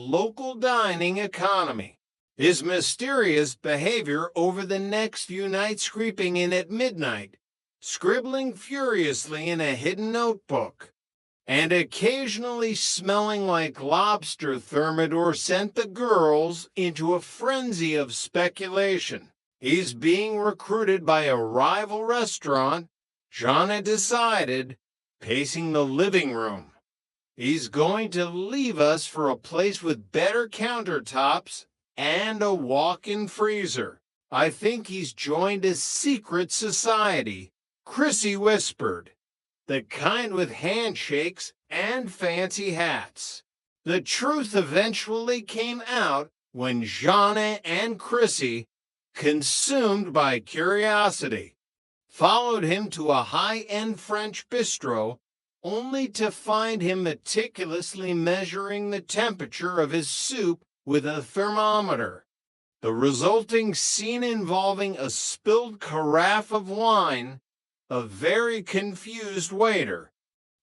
local dining economy. His mysterious behavior over the next few nights, creeping in at midnight, scribbling furiously in a hidden notebook, and occasionally smelling like lobster thermidor, sent the girls into a frenzy of speculation. He's being recruited by a rival restaurant, Jana decided, pacing the living room. He's going to leave us for a place with better countertops and a walk-in freezer. I think he's joined a secret society, Chrissy whispered. The kind with handshakes and fancy hats. The truth eventually came out when Jana and Chrissy, consumed by curiosity, followed him to a high-end French bistro, only to find him meticulously measuring the temperature of his soup with a thermometer. The resulting scene involving a spilled carafe of wine, a very confused waiter,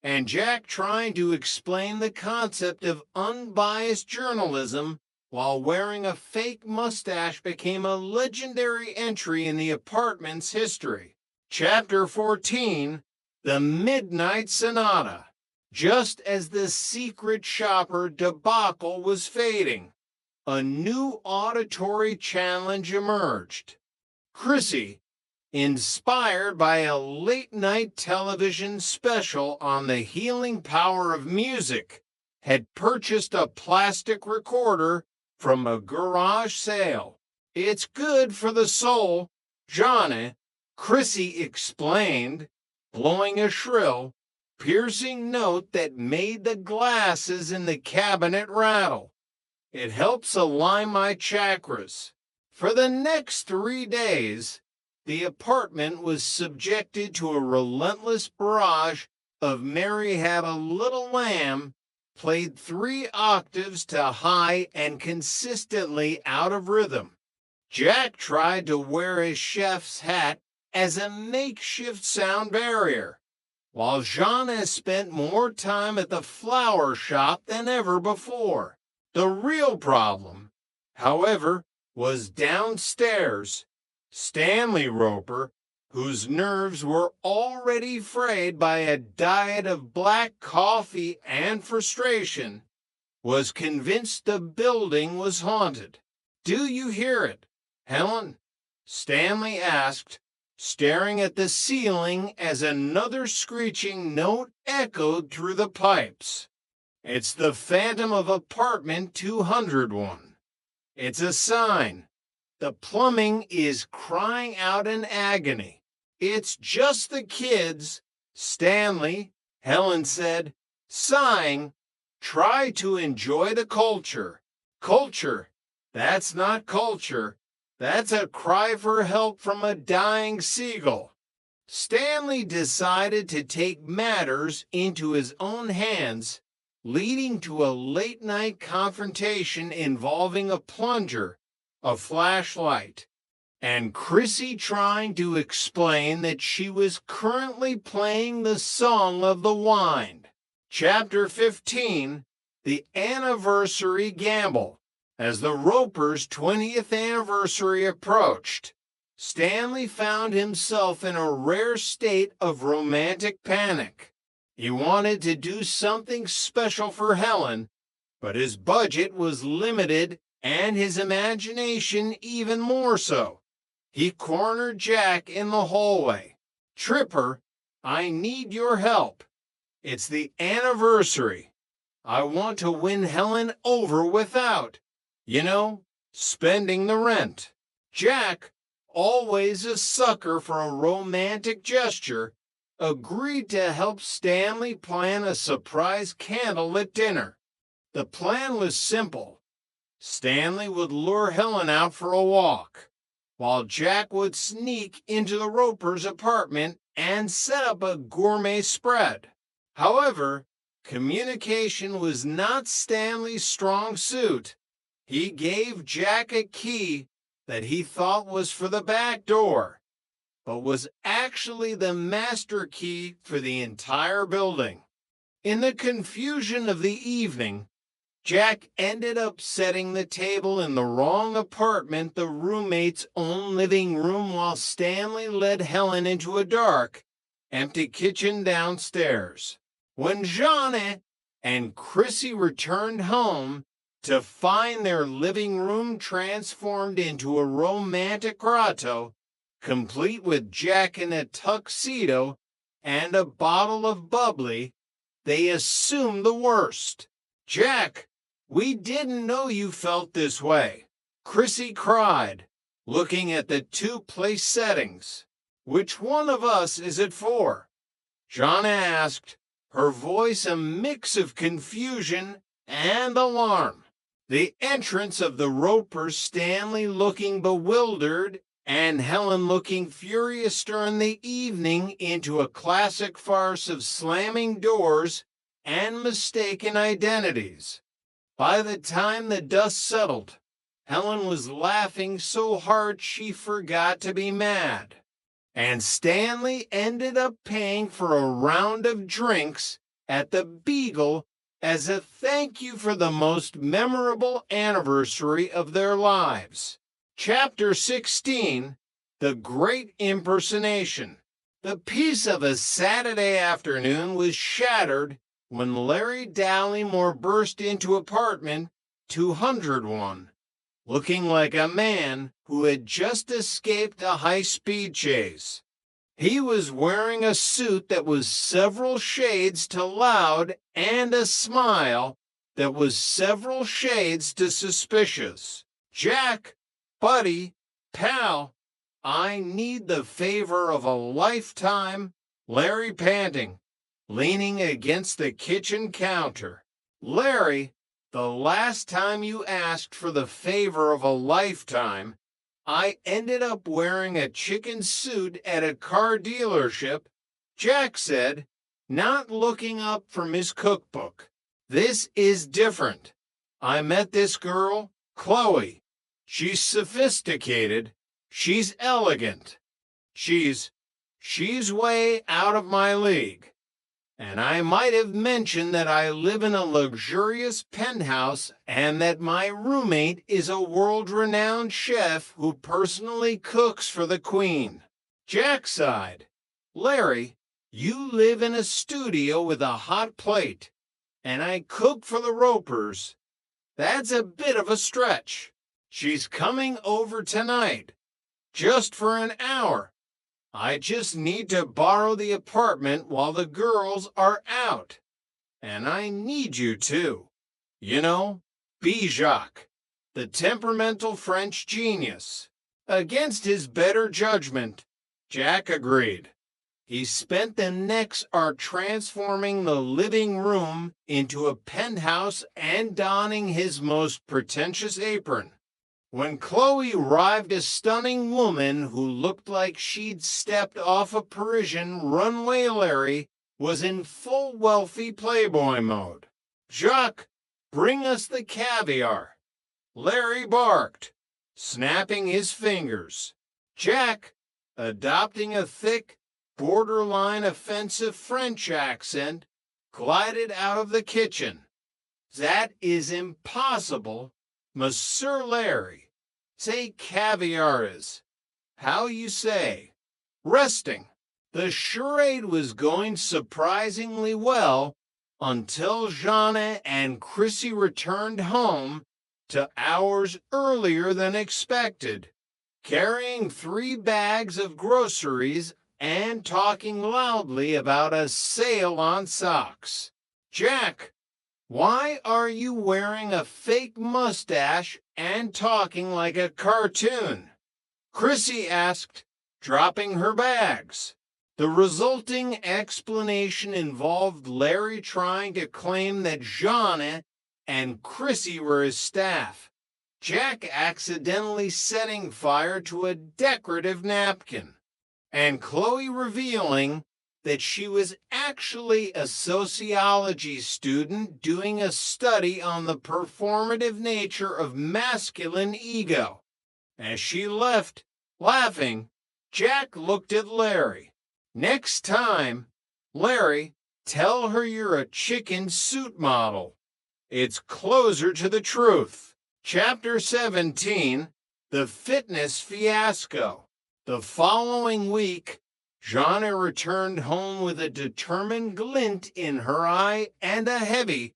and Jack trying to explain the concept of unbiased journalism while wearing a fake mustache, became a legendary entry in the apartment's history. Chapter 14, The Midnight Sonata. Just as the secret shopper debacle was fading, a new auditory challenge emerged. Chrissy, inspired by a late-night television special on the healing power of music, had purchased a plastic recorder from a garage sale. It's good for the soul, Johnny, Chrissy explained, blowing a shrill, piercing note that made the glasses in the cabinet rattle. It helps align my chakras. For the next 3 days, the apartment was subjected to a relentless barrage of Mary Had a Little Lamb, played 3 octaves to high and consistently out of rhythm. Jack tried to wear his chef's hat as a makeshift sound barrier, while Jana spent more time at the flower shop than ever before. The real problem, however, was downstairs. Stanley Roper, whose nerves were already frayed by a diet of black coffee and frustration, was convinced the building was haunted. "Do you hear it, Helen?" Stanley asked, staring at the ceiling as another screeching note echoed through the pipes. "It's the phantom of apartment 201. It's a sign. The plumbing is crying out in agony." "It's just the kids, Stanley," Helen said, sighing. "Try to enjoy the culture." "Culture? That's not culture. That's a cry for help from a dying seagull." Stanley decided to take matters into his own hands, leading to a late-night confrontation involving a plunger, a flashlight, and Chrissy trying to explain that she was currently playing the Song of the Wind. Chapter 15, The Anniversary Gamble. As the Ropers' 20th anniversary approached, Stanley found himself in a rare state of romantic panic. He wanted to do something special for Helen, but his budget was limited and his imagination even more so. He cornered Jack in the hallway. "Tripper, I need your help. It's the anniversary. I want to win Helen over without, spending the rent." Jack, always a sucker for a romantic gesture, agreed to help Stanley plan a surprise candlelit dinner. The plan was simple. Stanley would lure Helen out for a walk, while Jack would sneak into the Ropers' apartment and set up a gourmet spread. However, communication was not Stanley's strong suit. He gave Jack a key that he thought was for the back door, but was actually the master key for the entire building. In the confusion of the evening, Jack ended up setting the table in the wrong apartment, the roommate's own living room, while Stanley led Helen into a dark, empty kitchen downstairs. When Jeanne and Chrissy returned home to find their living room transformed into a romantic grotto, complete with Jack in a tuxedo and a bottle of bubbly, they assumed the worst. "Jack, we didn't know you felt this way," Chrissy cried, looking at the two place settings. "Which one of us is it for?" Jana asked, her voice a mix of confusion and alarm. The entrance of the Ropers, Stanley looking bewildered and Helen looking furious, turned the evening into a classic farce of slamming doors and mistaken identities. By the time the dust settled, Helen was laughing so hard she forgot to be mad. And Stanley ended up paying for a round of drinks at the Beagle as a thank you for the most memorable anniversary of their lives. Chapter 16, The Great Impersonation. The peace of a Saturday afternoon was shattered when Larry Dallymore burst into apartment 201, looking like a man who had just escaped a high-speed chase. He was wearing a suit that was several shades too loud and a smile that was several shades too suspicious. "Jack, buddy, pal, I need the favor of a lifetime," Larry panting, leaning against the kitchen counter. "Larry, the last time you asked for the favor of a lifetime, I ended up wearing a chicken suit at a car dealership," Jack said, not looking up from his cookbook. "This is different. I met this girl, Chloe. She's sophisticated. She's elegant. She's way out of my league. And I might have mentioned that I live in a luxurious penthouse and that my roommate is a world-renowned chef who personally cooks for the Queen." Jack sighed. "Larry, you live in a studio with a hot plate, and I cook for the Ropers. That's a bit of a stretch. She's coming over tonight, just for an hour. I just need to borrow the apartment while the girls are out. And I need you too. You know, be Jacques, the temperamental French genius." Against his better judgment, Jack agreed. He spent the next hour transforming the living room into a penthouse and donning his most pretentious apron. When Chloe arrived, a stunning woman who looked like she'd stepped off a Parisian runway, Larry was in full wealthy playboy mode. "Jacques, bring us the caviar," Larry barked, snapping his fingers. Jack, adopting a thick, borderline offensive French accent, glided out of the kitchen. "That is impossible, Monsieur Larry. Say caviar is, how you say, resting." The charade was going surprisingly well until Jeanne and Chrissy returned home to hours earlier than expected, carrying 3 bags of groceries and talking loudly about a sale on socks. "Jack, why are you wearing a fake mustache and talking like a cartoon?" Chrissy asked, dropping her bags. The resulting explanation involved Larry trying to claim that Jeanne and Chrissy were his staff, Jack accidentally setting fire to a decorative napkin, and Chloe revealing that she was actually a sociology student doing a study on the performative nature of masculine ego. As she left, laughing, Jack looked at Larry. "Next time, Larry, tell her you're a chicken suit model." It's closer to the truth. Chapter 17, The Fitness Fiasco. The following week, Jana returned home with a determined glint in her eye and a heavy,